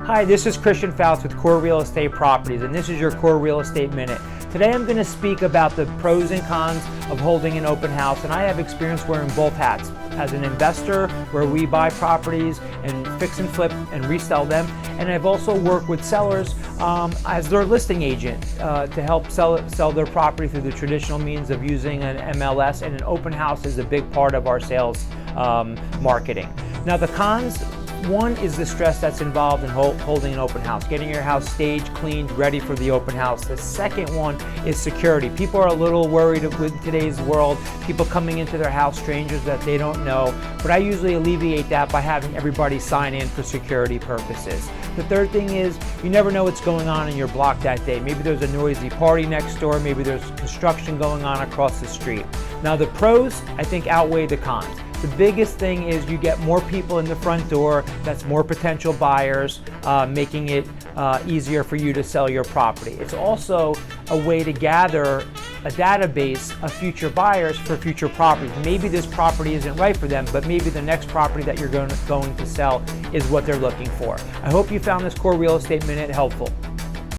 Hi, this is Christian Faust with Core Real Estate Properties, and this is your Core Real Estate Minute. Today I'm going to speak about the pros and cons of holding an open house, and I have experience wearing both hats. As an investor, where we buy properties and fix and flip and resell them, and I've also worked with sellers as their listing agent to help sell their property through the traditional means of using an MLS, and an open house is a big part of our sales marketing. Now the cons, one is the stress that's involved in holding an open house, getting your house staged, cleaned, ready for the open house. The second one is security. People are a little worried with today's world, people coming into their house, strangers that they don't know, but I usually alleviate that by having everybody sign in for security purposes. The third thing is, you never know what's going on in your block that day. Maybe there's a noisy party next door, maybe there's construction going on across the street. Now the pros, I think, outweigh the cons. The biggest thing is you get more people in the front door, that's more potential buyers, making it easier for you to sell your property. It's also a way to gather a database of future buyers for future properties. Maybe this property isn't right for them, but maybe the next property that you're going to sell is what they're looking for. I hope you found this Core Real Estate Minute helpful.